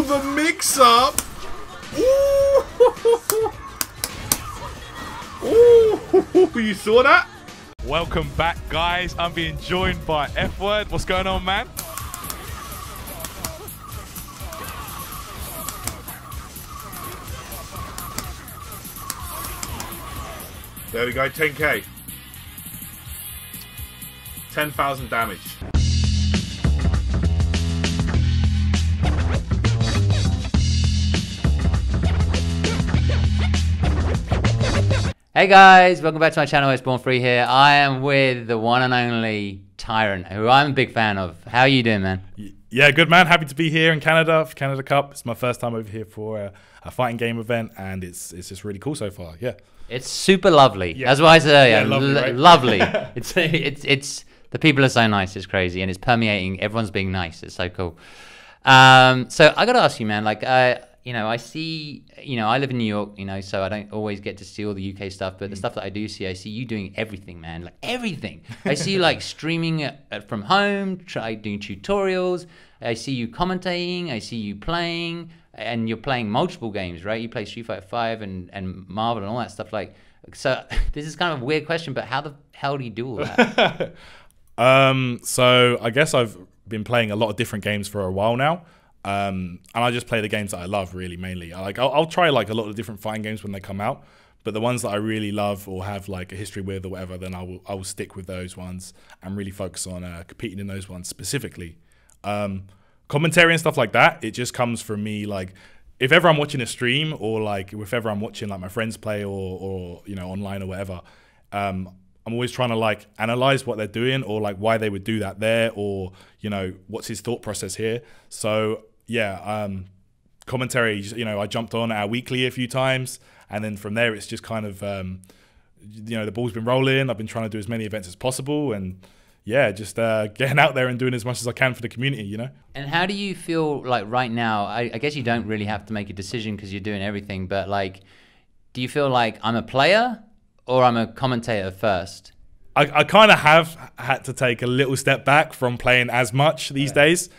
the mix-up. Ooh, you saw that? Welcome back, guys. I'm being joined by F-Word. What's going on, man? There we go, 10k. 10,000 damage. Hey guys, welcome back to my channel. It's BornFree here. I am with the one and only Tyrant, who I'm a big fan of. How are you doing, man? Yeah, good, man. Happy to be here in Canada for Canada Cup. It's my first time over here for a fighting game event, and it's just really cool so far. Yeah, it's super lovely. Yeah. That's why I said, yeah, lovely, right? Lovely. it's the people are so nice. It's crazy, and it's permeating. Everyone's being nice. It's so cool. So I got to ask you, man. Like, I see, I live in New York, so I don't always get to see all the UK stuff, but the stuff that I do see, I see you doing everything, man, like everything. I see you like streaming from home, doing tutorials. I see you commentating. I see you playing, and you're playing multiple games, right? You play Street Fighter 5 and Marvel and all that stuff. Like, so this is kind of a weird question, but how the hell do you do all that? So I guess I've been playing a lot of different games for a while now. And I just play the games that I love, really, mainly. I'll try like a lot of different fighting games when they come out, but the ones that I really love or have like a history with or whatever, then I will stick with those ones and really focus on competing in those ones specifically. Commentary and stuff like that, it just comes from me. Like, if ever I'm watching a stream or like if ever I'm watching like my friends play or online or whatever, I'm always trying to like analyze what they're doing or like why they would do that there, or what's his thought process here. So yeah, commentary, I jumped on our weekly a few times, and then from there it's just kind of the ball's been rolling. I've been trying to do as many events as possible, and yeah, just getting out there and doing as much as I can for the community, And how do you feel like right now? I guess you don't really have to make a decision because you're doing everything, but like, do you feel like I'm a player or I'm a commentator first? I kind of have had to take a little step back from playing as much these days.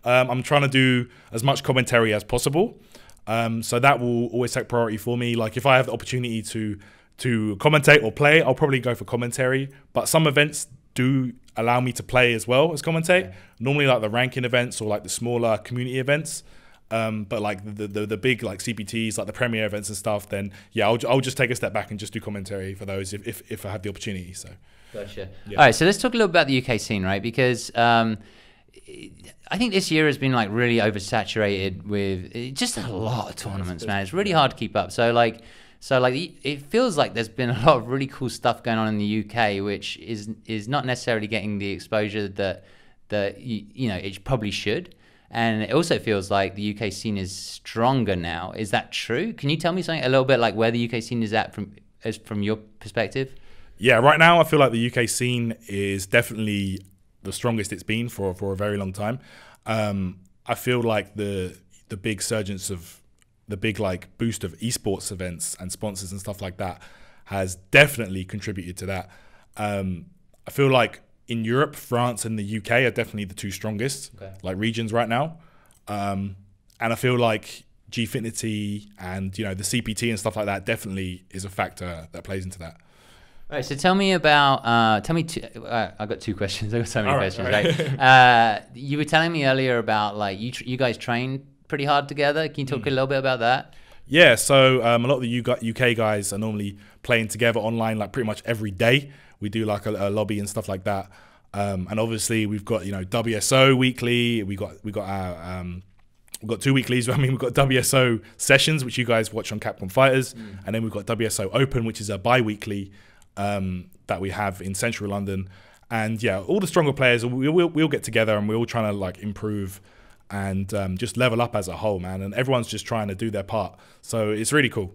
I'm trying to do as much commentary as possible. So that will always take priority for me. Like, if I have the opportunity to commentate or play, I'll probably go for commentary. But some events do allow me to play as well as commentate. Yeah. Normally like the ranking events or like the smaller community events. But like the big like CPTs, like the premier events and stuff, then yeah, I'll just take a step back and just do commentary for those if I have the opportunity. So gotcha. Yeah. All right, so let's talk a little about the UK scene, right? Because I think this year has been like really oversaturated with just a lot of tournaments, man. It's really hard to keep up. So like it feels like there's been a lot of really cool stuff going on in the UK, which is not necessarily getting the exposure that it probably should. And it also feels like the UK scene is stronger now. Is that true? Can you tell me something a little bit like where the UK scene is at from your perspective? Yeah, right now I feel like the UK scene is definitely the strongest it's been for a very long time. I feel like the big surgence of the big like boost of esports events and sponsors and stuff like that has definitely contributed to that. I feel like in Europe, France and the UK are definitely the two strongest like regions right now. And I feel like GFINITY and the CPT and stuff like that definitely is a factor that plays into that. All right, so tell me about, I got two questions. I got so many questions, right? Right? You were telling me earlier about like you guys train pretty hard together. Can you talk a little bit about that? Yeah, so a lot of the UK guys are normally playing together online like pretty much every day. We do like a lobby and stuff like that. And obviously we've got, WSO weekly. We got our, we've got two weeklies. I mean, we've got WSO sessions, which you guys watch on Capcom Fighters. And then we've got WSO Open, which is a bi-weekly that we have in central London. And yeah, all the stronger players, we'll get together and we're all trying to like improve and just level up as a whole, man. And everyone's just trying to do their part. So it's really cool.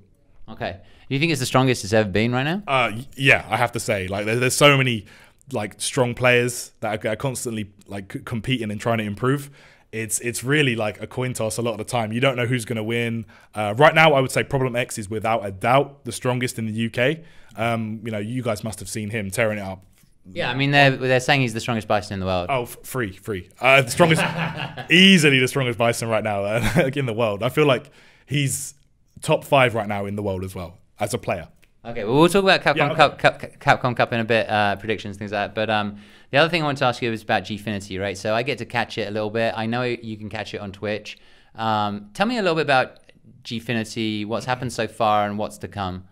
Okay. Do you think it's the strongest it's ever been right now? Yeah, I have to say, like there's so many like strong players that are constantly like competing and trying to improve. It's really like a coin toss a lot of the time. You don't know who's going to win. Right now, I would say Problem X is without a doubt the strongest in the UK. You guys must have seen him tearing it up Yeah, I mean they're saying he's the strongest Bison in the world. Oh, free. The strongest, easily the strongest Bison right now in the world. I feel like he's top 5 right now in the world as well as a player. Okay, well we'll talk about Capcom Yeah, Cup, Capcom Cup in a bit, predictions, things like that. But the other thing I want to ask you is about GFINITY, right? So I get to catch it a little bit. I know you can catch it on Twitch. Tell me a little bit about GFINITY, what's happened so far, and what's to come.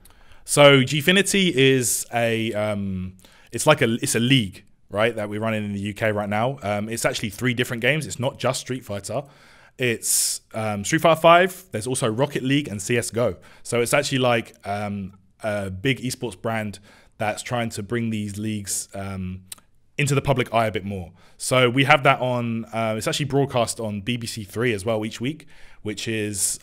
So GFINITY is it's a league, right, that we're running in the UK right now. It's actually 3 different games. It's not just Street Fighter. It's Street Fighter 5. There's also Rocket League and CS:GO. So it's actually like a big esports brand that's trying to bring these leagues into the public eye a bit more. So we have that on. It's actually broadcast on BBC 3 as well each week, which is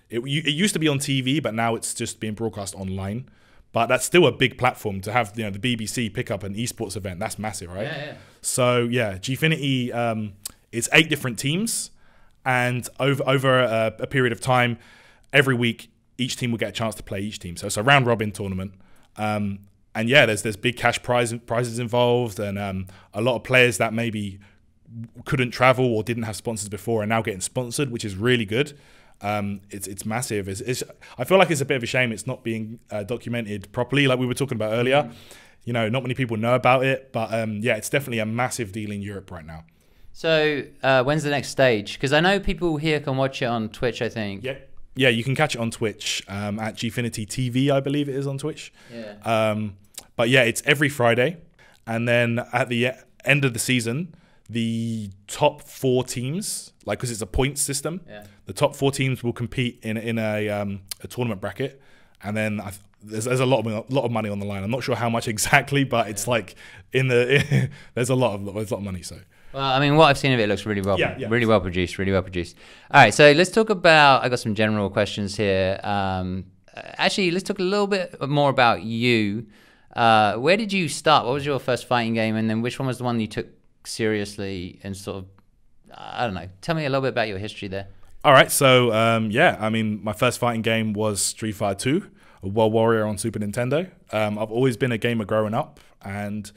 it used to be on TV, but now it's just being broadcast online. But that's still a big platform to have, the BBC pick up an esports event. That's massive, right? Yeah. So yeah, GFINITY, it's 8 different teams, and over a period of time, every week each team will get a chance to play each team. So it's a round robin tournament, and yeah, there's big cash prizes involved, and a lot of players that maybe couldn't travel or didn't have sponsors before are now getting sponsored, which is really good. It's massive. I feel like it's a bit of a shame it's not being documented properly, like we were talking about earlier. Not many people know about it, but yeah, it's definitely a massive deal in Europe right now. So when's the next stage? Because I know people here can watch it on Twitch, I think. Yeah, you can catch it on Twitch at GFINITY TV, I believe it is on Twitch. Yeah. But yeah, it's every Friday, and then at the end of the season, the top 4 teams, like, because it's a points system, the top 4 teams will compete in a tournament bracket, and then there's a lot of money on the line. I'm not sure how much exactly, but it's like there's a lot of money. So. Well, I mean, what I've seen of it looks really well, really well produced. All right, so let's talk about. I got some general questions here. Actually, let's talk a little bit more about you. Where did you start? What was your first fighting game, and then which one was the one you took seriously and sort of, I don't know. Tell me a little bit about your history there. All right, so yeah, I mean, my first fighting game was Street Fighter 2, World Warrior on Super Nintendo. I've always been a gamer growing up, and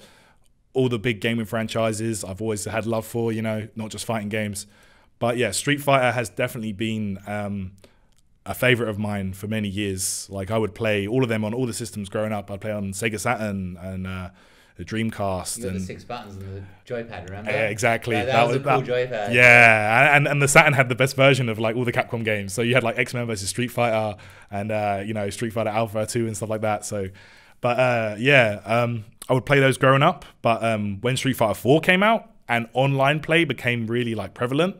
all the big gaming franchises I've always had love for, not just fighting games. But yeah, Street Fighter has definitely been a favorite of mine for many years. Like, I would play all of them on all the systems growing up. I'd play on Sega Saturn and the Dreamcast. You got the 6 buttons and the joypad, remember? Yeah, exactly. That was a cool joypad. Yeah, and the Saturn had the best version of like all the Capcom games. So you had like X-Men versus Street Fighter, and Street Fighter Alpha 2 and stuff like that. So, but yeah, I would play those growing up. But when Street Fighter 4 came out and online play became really like prevalent,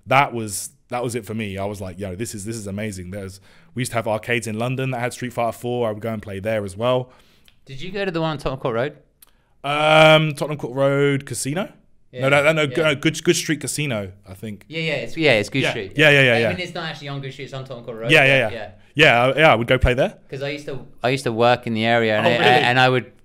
that was it for me. I was like, yo, this is amazing. We used to have arcades in London that had Street Fighter 4. I would go and play there as well. Did you go to the one on Tottenham Court Road? Tottenham Court Road Casino. Yeah. No, Good Street Casino, I think. It's Good Street. Yeah. I mean, it's not actually on Good Street; it's on Tottenham Court Road. Yeah. I would go play there. Because I used to work in the area, and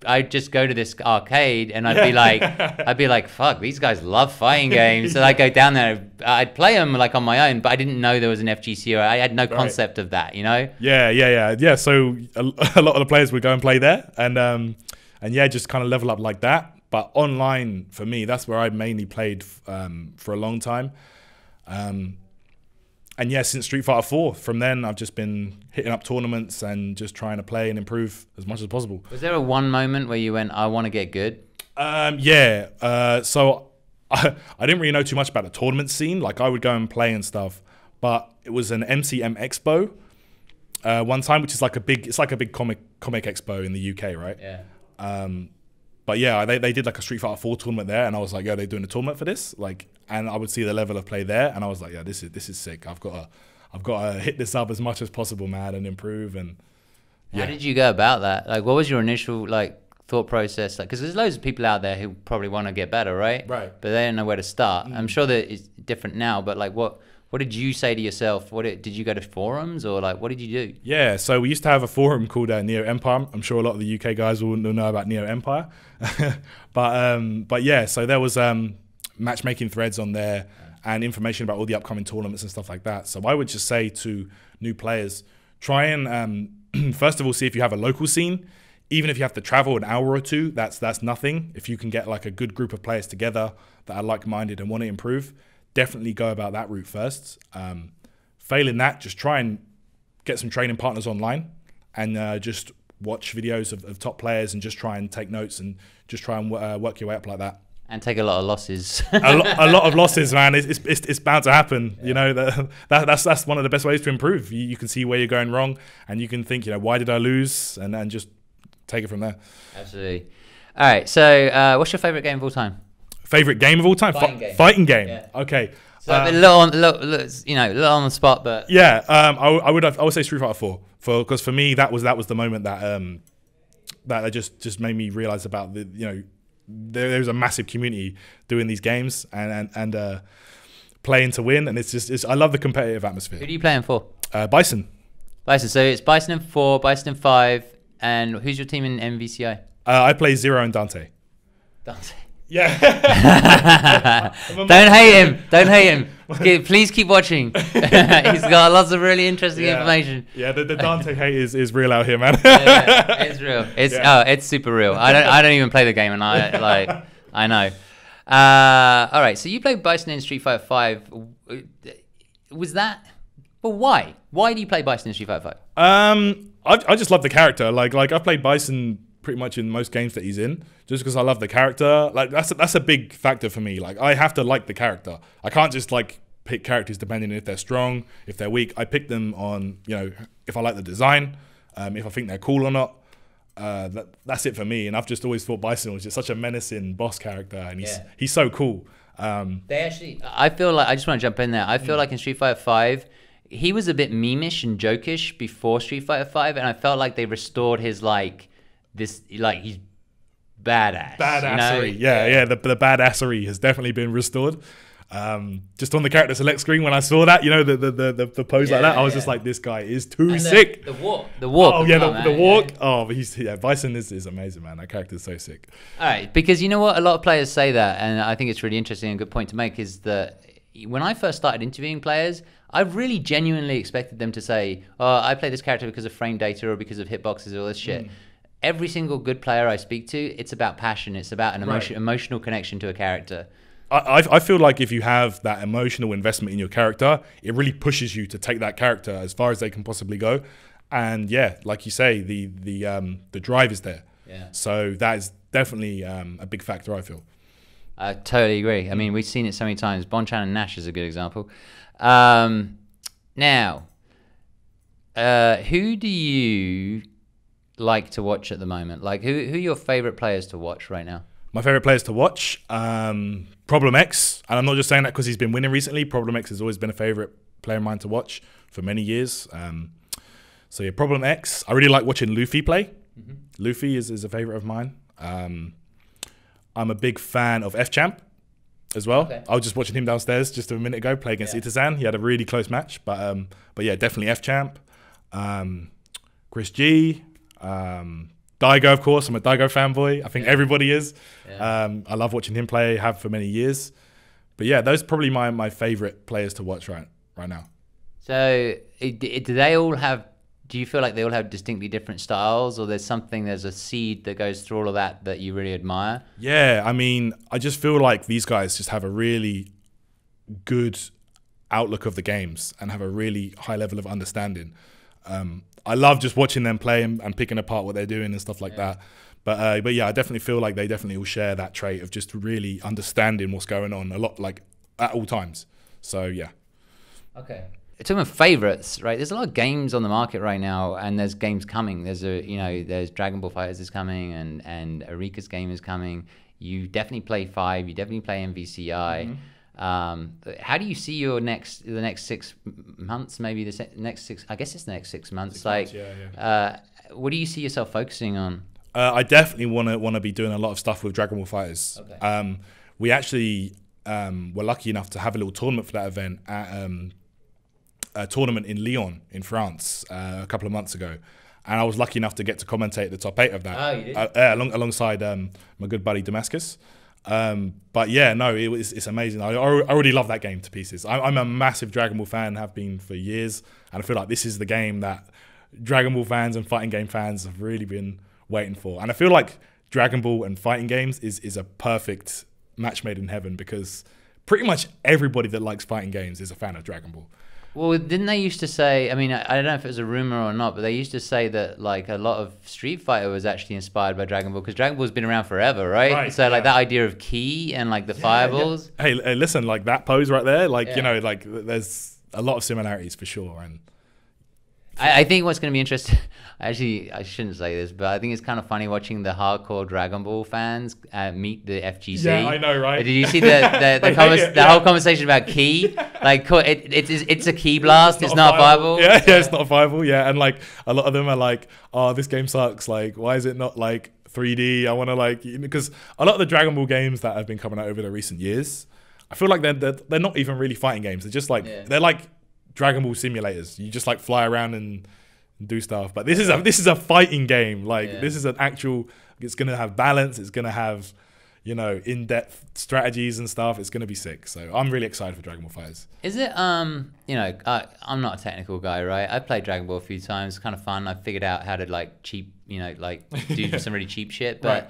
I'd just go to this arcade, and I'd be like, fuck, these guys love fighting games. So I'd go down there, I'd play them like on my own, but I didn't know there was an FGC, or I had no concept of that, Yeah. So a lot of the players would go and play there, and yeah, just kind of level up like that. But online, for me, that's where I mainly played for a long time. And yeah, since Street Fighter 4, from then I've just been hitting up tournaments and just trying to play and improve as much as possible. Was there one moment where you went, I want to get good? Yeah. So I didn't really know too much about the tournament scene. Like, I would go and play and stuff, but it was an MCM Expo one time, which is like a big comic expo in the UK, right? Yeah. But yeah, they did like a Street Fighter 4 tournament there, and I was like, yo, they're doing a tournament for this, like, and I would see the level of play there, and I was like, yeah, this is sick. I've got to hit this up as much as possible, man, and improve. And yeah. How did you go about that? Like, what was your initial thought process? Like, because there's loads of people out there who probably want to get better, right? Right. But they don't know where to start. I'm sure that it's different now, but like, what did you say to yourself? Did you go to forums, or like, what did you do? Yeah, so we used to have a forum called Neo Empire. I'm sure a lot of the UK guys will know about Neo Empire. But yeah, so there was matchmaking threads on there and information about all the upcoming tournaments and stuff like that. So I would just say to new players, try and first of all see if you have a local scene even if you have to travel an hour or two, that's nothing. If you can get like a good group of players together that are like-minded and want to improve, definitely go about that route first. Failing that, just try and get some training partners online and just watch videos of top players and just try and take notes and just try and work your way up like that. And take a lot of losses. a lot of losses, man. It's bound to happen. Yeah. You know, that's one of the best ways to improve. You can see where you're going wrong, and you can think, you know, why did I lose, and just take it from there. Absolutely. All right. So, what's your favorite game of all time? Favorite game of all time? Fighting game. Yeah. Okay. So a little on the spot, but yeah. I would say Street Fighter 4 because for me that was the moment that just made me realize about the, you know, there's a massive community doing these games and playing to win, and it's I love the competitive atmosphere. Who are you playing for? Bison. Bison. So it's Bison in 4, Bison in 5, and who's your team in MVCI? I play Zero and Dante. Dante. Yeah. Don't hate him. Don't hate him. Please keep watching. He's got lots of really interesting information. Yeah, the Dante hate is real out here, man. Yeah, it's real. It's super real. I don't even play the game, and I know. All right. So you played Bison in Street Fighter 5. Was that? But why? Why do you play Bison in Street Fighter 5? I just love the character. Like I've played Bison pretty much in most games that he's in, just because I love the character. Like that's a big factor for me. Like I have to like the character. I can't just like pick characters depending on if they're strong, if they're weak. I pick them on, you know, if I like the design, if I think they're cool or not. That's it for me. And I've just always thought Bison was just such a menacing boss character, and he's so cool. I feel like, I just want to jump in there. I feel like in Street Fighter 5, he was a bit memeish and jokish before Street Fighter 5, and I felt like they restored his he's badass. Badassery, you know? yeah. The badassery has definitely been restored. Just on the character select screen when I saw that, you know, the pose like that, I was just like, this guy is too sick. The walk. Oh yeah, the walk. Yeah. Oh, Bison is amazing, man. That character is so sick. All right, because you know what, a lot of players say that, and I think it's really interesting and a good point to make, is that when I first started interviewing players, I really genuinely expected them to say, oh, I play this character because of frame data or because of hitboxes or all this shit. Every single good player I speak to, it's about passion. It's about an emotional connection to a character. I feel like if you have that emotional investment in your character, it really pushes you to take that character as far as they can possibly go. And yeah, like you say, the drive is there. Yeah. So that is definitely a big factor, I feel. I totally agree. I mean, we've seen it so many times. Bonchan and Nash is a good example. Now, who do you like to watch at the moment? Like, who are your favorite players to watch right now? My favorite players to watch, Problem X, and I'm not just saying that because he's been winning recently. Problem X has always been a favorite player of mine to watch for many years. So yeah, Problem X. I really like watching Luffy play. Luffy is a favorite of mine. I'm a big fan of F-Champ as well. Okay. I was just watching him downstairs just a minute ago play against Itazan. He had a really close match, but yeah, definitely F-Champ. Chris G. Daigo, of course. I'm a Daigo fanboy. I think everybody is. I love watching him play, have for many years. But yeah, those are probably my favorite players to watch right now. So do you feel like they all have distinctly different styles, or there's a seed that goes through all of that you really admire? Yeah, I mean, I just feel like these guys just have a really good outlook of the games and have a really high level of understanding. I love just watching them play and picking apart what they're doing and stuff like that. But yeah, I definitely feel like they definitely all share that trait of just really understanding what's going on a lot, like at all times. So yeah. Okay. Talking of favorites, right? There's a lot of games on the market right now, and there's games coming. There's Dragon Ball FighterZ is coming, and Arika's game is coming. You definitely play 5. You definitely play MVCI. How do you see the next 6 months? Maybe the next 6. I guess it's the next 6 months. What do you see yourself focusing on? I definitely want to be doing a lot of stuff with Dragon Ball FighterZ. Okay. We actually were lucky enough to have a little tournament for that event at a tournament in Lyon in France a couple of months ago, and I was lucky enough to get to commentate the top 8 of that. Oh, you did? Alongside my good buddy Damascus. But yeah, no, it's amazing. I already love that game to pieces. I'm a massive Dragon Ball fan, have been for years, and I feel like this is the game that Dragon Ball fans and fighting game fans have really been waiting for. And I feel like Dragon Ball and fighting games is a perfect match made in heaven, because pretty much everybody that likes fighting games is a fan of Dragon Ball. Well, didn't they used to say, I mean, I don't know if it was a rumor or not, but they used to say that like a lot of Street Fighter was actually inspired by Dragon Ball, because Dragon Ball's been around forever, right? So like that idea of ki and like the fireballs. Yeah. Hey, listen, like that pose right there, like, you know, like there's a lot of similarities for sure. And I think what's going to be interesting, actually, I shouldn't say this, but I think it's kind of funny watching the hardcore Dragon Ball fans meet the FGC. Yeah, I know, right? Did you see the whole conversation about ki? Like, it's a ki blast, it's not a fireball. Yeah, it's not a fireball, yeah. And like, a lot of them are like, oh, this game sucks. Like, why is it not like 3D? I want to like, because a lot of the Dragon Ball games that have been coming out over the recent years, I feel like they're not even really fighting games. They're just like, they're like Dragon Ball simulators. You just like fly around and do stuff. But this is a fighting game. Like this is an actual. It's gonna have balance. It's gonna have, you know, in-depth strategies and stuff. It's gonna be sick. So I'm really excited for Dragon Ball FighterZ. Is it you know, I'm not a technical guy, right? I've played Dragon Ball a few times. It's kind of fun. I figured out how to like cheap, you know, like do some really cheap shit. But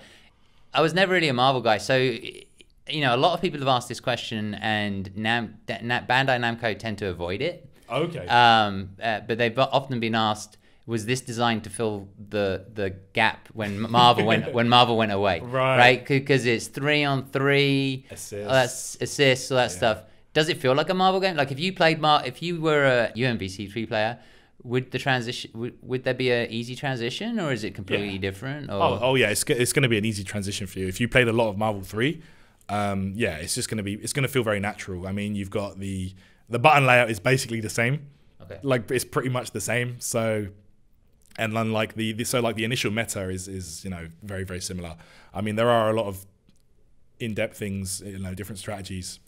I was never really a Marvel guy. So you know, a lot of people have asked this question, and Bandai Namco tend to avoid it. Okay. But they've often been asked, was this designed to fill the gap when Marvel went away? Right. Because it's 3-on-3 assists, all that stuff. Does it feel like a Marvel game? Like if you played if you were a UMVC3 player, would the transition would there be an easy transition, or is it completely different? Or? Oh yeah, it's going to be an easy transition for you if you played a lot of Marvel 3. Yeah, it's going to feel very natural. I mean, you've got the button layout is basically the same. Okay. Like it's pretty much the same. So, and then like the initial meta is you know very, very similar. I mean, there are a lot of in-depth things, you know, different strategies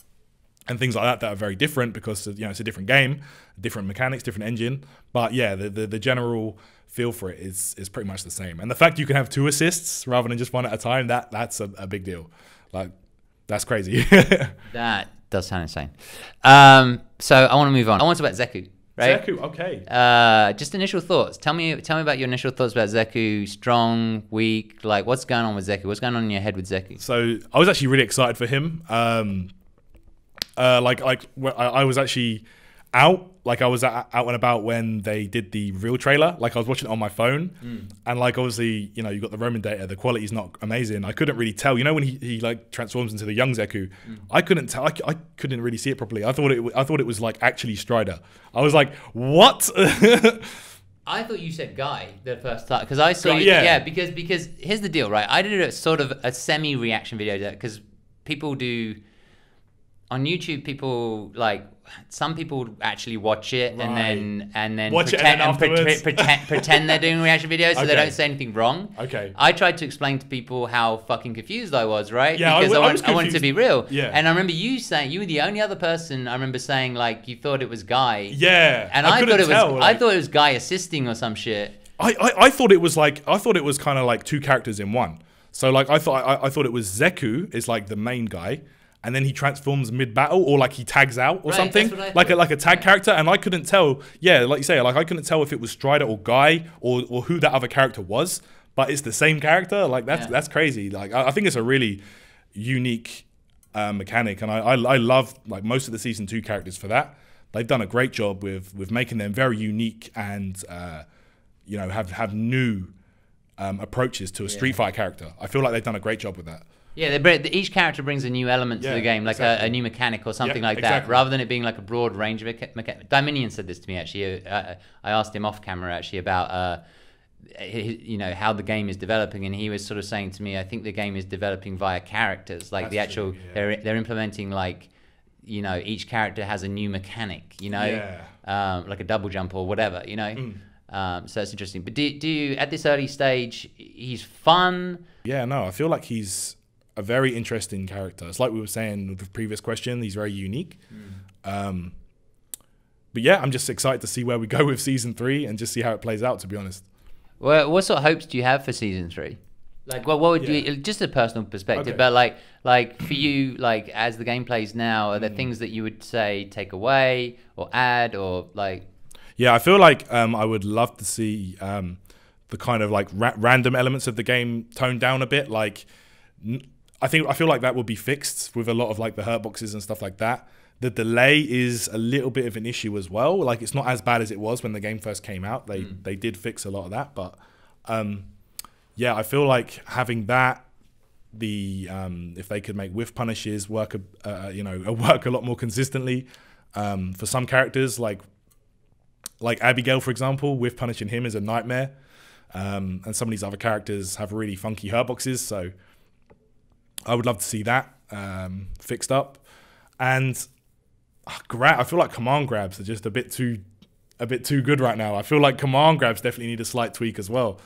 and things like that are very different, because you know it's a different game, different mechanics, different engine. But yeah, the general feel for it is pretty much the same. And the fact you can have 2 assists rather than just 1 at a time, that's a big deal. Like that's crazy. That does sound insane. So I want to move on. I want to talk about Zeku, right? Zeku, okay. Just initial thoughts. Tell me about your initial thoughts about Zeku. Strong, weak, like what's going on with Zeku? What's going on in your head with Zeku? So I was actually really excited for him. I was actually out. Like I was out and about when they did the real trailer. Like I was watching it on my phone, and like obviously, you know, you got the roaming data. The quality's not amazing. I couldn't really tell. You know, when he like transforms into the young Zeku, I couldn't tell. I couldn't really see it properly. I thought it was like actually Strider. I was like, what? I thought you said Guy the first time, because I saw because here's the deal, right? I did a sort of a semi reaction video to that, because people do on YouTube. People like. Some people actually watch it and then watch pretend they're doing reaction videos, so they don't say anything wrong. Okay. I tried to explain to people how fucking confused I was, right? Yeah, because I wanted to be real. Yeah. And I remember you saying, you were the only other person I remember saying like you thought it was Guy. Yeah. And I thought it was Guy assisting or some shit. I thought it was kind of like 2 characters in one. So like I thought it was Zeku is like the main guy, and then he transforms mid-battle, or like he tags out or something, like a tag character. And I couldn't tell, like you say, like I couldn't tell if it was Strider or Guy or who that other character was. But it's the same character. Like that's crazy. Like I think it's a really unique mechanic, and I love like most of the season 2 characters for that. They've done a great job with making them very unique and you know have new approaches to a Street Fighter character. I feel like they've done a great job with that. Yeah, each character brings a new element to the game, like a new mechanic or something like that, rather than it being like a broad range of mechanics. Dominion said this to me, actually. I asked him off camera, actually, about you know, how the game is developing, and he was sort of saying to me, I think the game is developing via characters, like the actual, they're implementing like, you know, each character has a new mechanic, you know, like a double jump or whatever, you know. So that's interesting. But do you, at this early stage, he's fun? Yeah, no, I feel like he's a very interesting character. It's like we were saying with the previous question, he's very unique. But yeah, I'm just excited to see where we go with season 3 and just see how it plays out, to be honest. Well, what sort of hopes do you have for season 3? Like, what would you, just a personal perspective, but like for you, like as the game plays now, are there things that you would say take away or add or like? Yeah, I feel like I would love to see the kind of like random elements of the game toned down a bit. Like, I feel like that will be fixed with a lot of like the hurt boxes and stuff like that. The delay is a little bit of an issue as well. Like, it's not as bad as it was when the game first came out. They did fix a lot of that, but yeah, I feel like having that, if they could make whiff punishes work, work a lot more consistently for some characters, like Abigail, for example, whiff punishing him is a nightmare. And some of these other characters have really funky hurt boxes, so I would love to see that fixed up. And I feel like command grabs are just a bit too good right now. I feel like command grabs definitely need a slight tweak as well,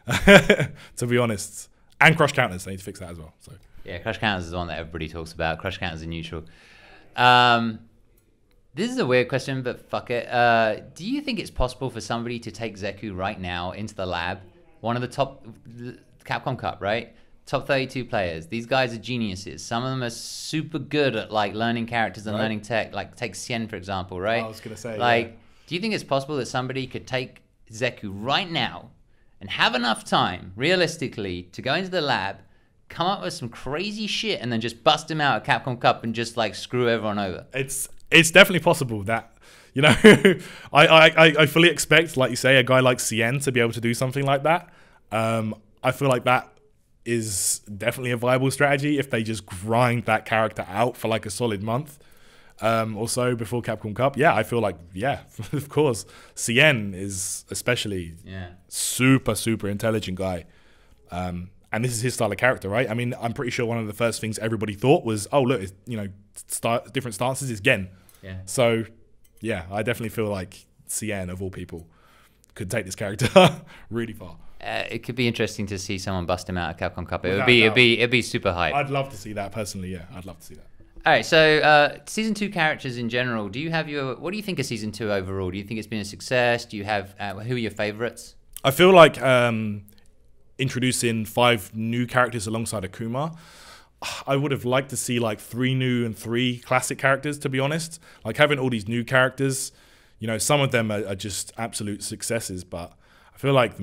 to be honest. And crush counters, they need to fix that as well. So yeah, crush counters is the one that everybody talks about. Crush counters are neutral. This is a weird question, but fuck it. Do you think it's possible for somebody to take Zeku right now into the lab? One of the top Capcom Cup, right? Top 32 players. These guys are geniuses. Some of them are super good at like learning characters and learning tech. Like take Sien, for example, right? I was gonna say, like, do you think it's possible that somebody could take Zeku right now and have enough time, realistically, to go into the lab, come up with some crazy shit, and then just bust him out at Capcom Cup and just like screw everyone over? It's definitely possible that, you know, I fully expect, like you say, a guy like Sien to be able to do something like that. I feel like that is definitely a viable strategy if they just grind that character out for like a solid month or so before Capcom Cup. Yeah, I feel like, yeah, of course. Sien is especially super intelligent guy. And this is his style of character, right? I mean, I'm pretty sure one of the first things everybody thought was, oh, look, it's, you know, different stances is Gen. Yeah. So, yeah, I definitely feel like Sien, of all people, could take this character really far. It could be interesting to see someone bust him out at Capcom Cup. It'd be super hype. I'd love to see that personally. Yeah, I'd love to see that. All right, so season 2 characters in general. Do you have what do you think of season 2 overall? Do you think it's been a success? Do you have who are your favorites? I feel like introducing 5 new characters alongside Akuma, I would have liked to see like 3 new and 3 classic characters, to be honest. Like having all these new characters, you know, some of them are just absolute successes, but I feel like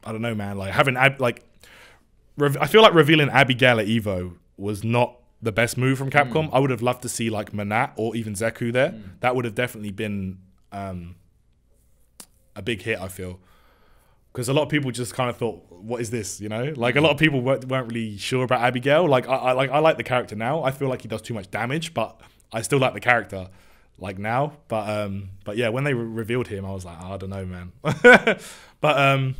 I don't know, man, like having I feel like revealing Abigail at Evo was not the best move from Capcom. I would have loved to see like Manat or even Zeku there. That would have definitely been a big hit, I feel. Because a lot of people just kind of thought, what is this, you know? Like a lot of people weren't really sure about Abigail. Like I like the character now. I feel like he does too much damage, but I still like the character like now. But yeah, when they revealed him, I was like, oh, I don't know, man. But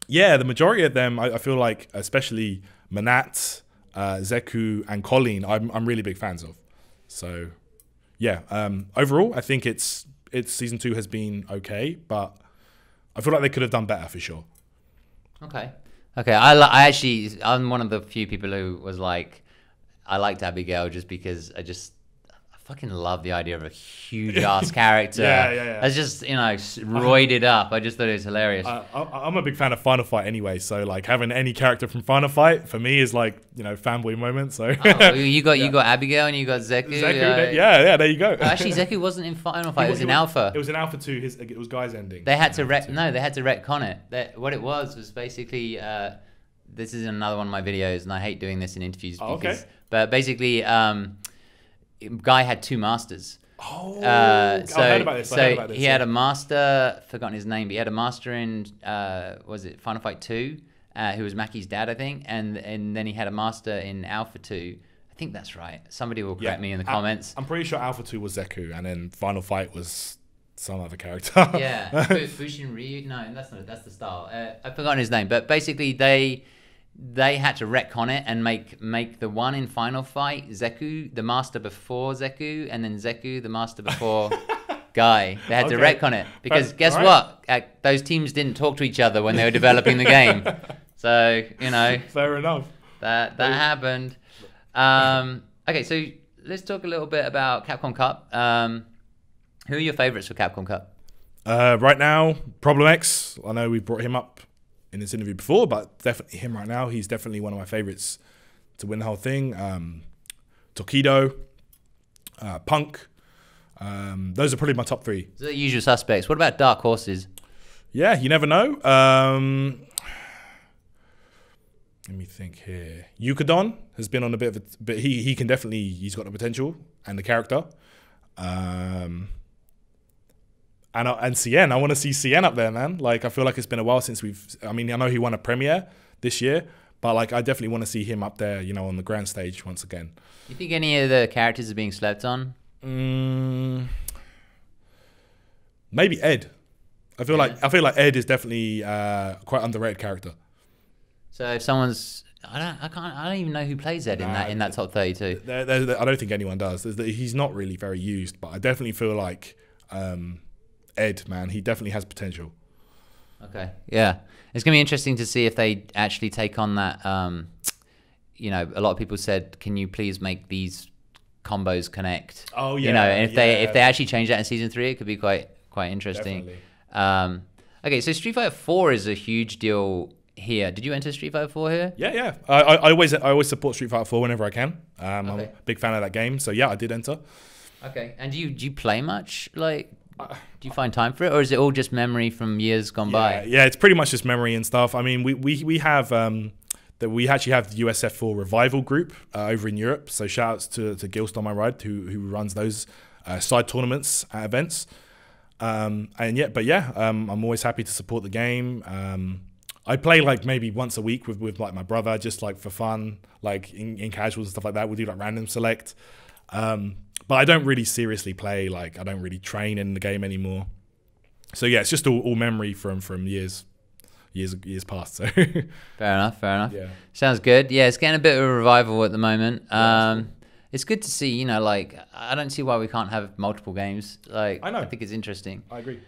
yeah, the majority of them, I feel like, especially Manat, Zeku, and Colleen, I'm really big fans of. So yeah, overall, I think it's season 2 has been okay, but I feel like they could have done better for sure. Okay. I'm one of the few people who was like, I liked Abigail just because I fucking love the idea of a huge ass character. Yeah. It's just, you know, roided up. I just thought it was hilarious. I'm a big fan of Final Fight anyway, so like having any character from Final Fight for me is like, you know, fanboy moment. So you got Abigail and you got Zeku. Yeah, there you go. Actually, Zeku wasn't in Final Fight. It was in Alpha. It was in Alpha 2. It was Guy's ending. They had to retcon it. What it was basically. This is another one of my videos, and I hate doing this in interviews. But basically, Guy had 2 masters. I heard about this. He had a master, forgotten his name, but he had a master in was it Final Fight 2, who was Maki's dad, I think, and then he had a master in Alpha 2. I think that's right. Somebody will correct me in the comments. I'm pretty sure Alpha 2 was Zeku, and then Final Fight was some other character. Yeah, Fushin Ryu. No, that's the style. I've forgotten his name, but basically they had to retcon it and make the one in Final Fight Zeku the master before Zeku, and then Zeku the master before Guy. They had to retcon it because guess what? Those teams didn't talk to each other when they were developing the game. So, you know, fair enough. That happened. Okay, so let's talk a little bit about Capcom Cup. Who are your favorites for Capcom Cup? Right now, Problem X. I know we brought him up in this interview before, but definitely him right now. He's definitely one of my favorites to win the whole thing. Tokido, Punk. Those are probably my top 3. The usual suspects. What about Dark Horses? Yeah, you never know. Let me think here. Yukadon has been on a bit of a, but he can definitely, he's got the potential and the character. And CN, I want to see CN up there, man. Like, I feel like it's been a while since I know he won a premiere this year, but like, I definitely want to see him up there, you know, on the grand stage once again. You think any of the characters are being slept on? Maybe Ed. I feel like Ed is definitely quite underrated character. So if someone's, I don't even know who plays Ed in that top 32. I don't think anyone does. He's not really very used, but I definitely feel like Ed, man, he definitely has potential. Okay, yeah, it's gonna be interesting to see if they actually take on that. You know, a lot of people said, "Can you please make these combos connect?" Oh yeah, you know, and if they actually change that in season 3, it could be quite interesting. Okay, so Street Fighter 4 is a huge deal here. Did you enter Street Fighter 4 here? Yeah. I always support Street Fighter 4 whenever I can. I'm a big fan of that game, so yeah, I did enter. Okay, and do you play much? Like, do you find time for it, or is it all just memory from years gone by? Yeah, it's pretty much just memory and stuff. I mean, we have we actually have the USF4 Revival group over in Europe. So shout outs to Gilst on my ride who runs those side tournaments at events. I'm always happy to support the game. I play like maybe once a week with like my brother, just like for fun, like in casuals and stuff like that. We'll do like random select. But I don't really seriously play. Like, I don't really train in the game anymore. So yeah, it's just all memory from years past. So fair enough. Yeah, sounds good. Yeah, it's getting a bit of a revival at the moment. It's good to see. You know, like, I don't see why we can't have multiple games. Like, I think it's interesting. I agree.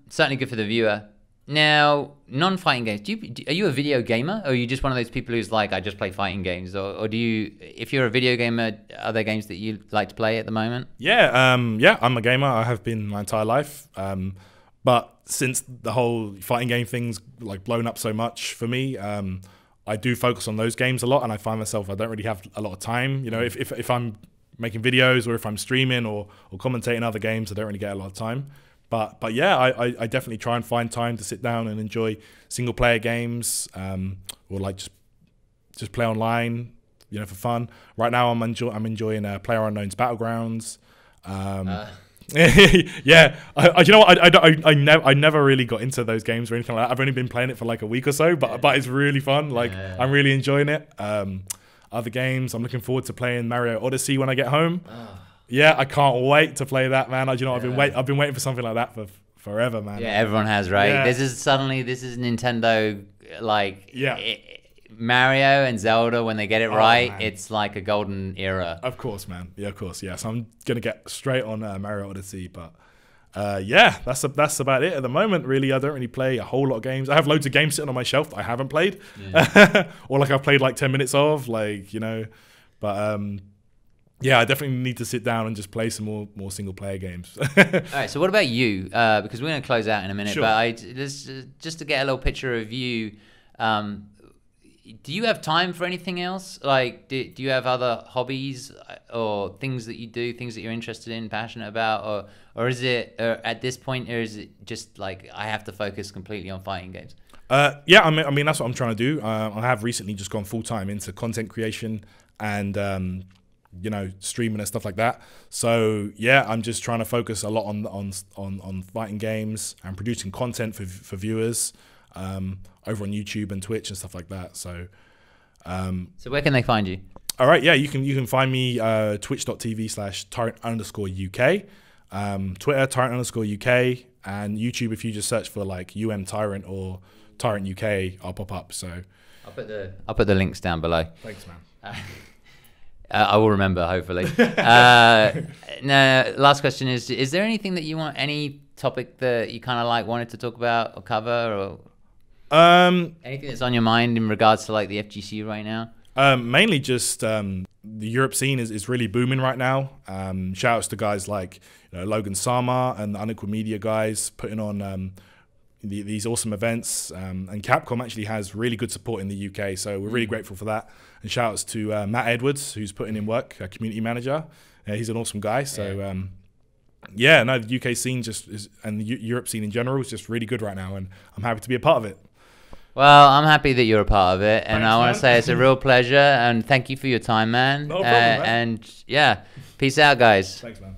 Certainly good for the viewer. Now, non-fighting games. Are you a video gamer, or are you just one of those people who's like, I just play fighting games, or do you? If you're a video gamer, are there games that you like to play at the moment? Yeah, I'm a gamer. I have been my entire life. But since the whole fighting game thing's like blown up so much for me, I do focus on those games a lot, and I find myself I don't really have a lot of time. You know, if I'm making videos or if I'm streaming or commentating other games, I don't really get a lot of time. But yeah, I definitely try and find time to sit down and enjoy single player games, or like just play online, you know, for fun. Right now, I'm enjoying PlayerUnknown's Battlegrounds. Yeah, you know what? I never really got into those games or anything like that. I've only been playing it for like a week or so, but it's really fun. Like, I'm really enjoying it. Other games, I'm looking forward to playing Mario Odyssey when I get home. Yeah, I can't wait to play that, man. I've been waiting for something like that for forever, man. Yeah, everyone has, right? Yeah. This is Nintendo, like, Mario and Zelda, when they get it right, man, it's like a golden era. Of course, man. Yeah, of course. Yeah, so I'm gonna get straight on Mario Odyssey, but yeah, that's about it at the moment. Really, I don't really play a whole lot of games. I have loads of games sitting on my shelf that I haven't played, or like I've played like 10 minutes of, like, you know, but yeah, I definitely need to sit down and just play some more single player games. All right, so what about you? Because we're going to close out in a minute, but just to get a little picture of you, do you have time for anything else? Like, do you have other hobbies or things that you do, things that you're interested in, passionate about, or is it at this point, or is it just like I have to focus completely on fighting games? Yeah, I mean that's what I'm trying to do. I have recently just gone full time into content creation and you know, streaming and stuff like that. So yeah, I'm just trying to focus a lot on fighting games and producing content for viewers over on YouTube and Twitch and stuff like that. So so where can they find you? All right, yeah, you can find me twitch.tv/Tyrant_UK, Twitter Tyrant_UK, and YouTube if you just search for like Tyrant or Tyrant UK, I'll pop up. So I'll put the links down below. Thanks, man. I will remember, hopefully. Now, last question is there anything that you want, any topic that you kind of like wanted to talk about or cover, or anything that's on your mind in regards to like the FGC right now? Mainly just the Europe scene is really booming right now. Shout outs to guys like, you know, Logan Sama and the Unequal Media guys putting on these awesome events, and Capcom actually has really good support in the UK, so we're really grateful for that. And shout outs to Matt Edwards, who's putting in work, community manager. He's an awesome guy, so yeah, no, the UK scene just is, and the Europe scene in general is just really good right now, and I'm happy to be a part of it. Well, I'm happy that you're a part of it, and Thanks, I want man. to say it's a real pleasure, and thank you for your time, man. No problem, man. And yeah, peace out, guys. Thanks, man.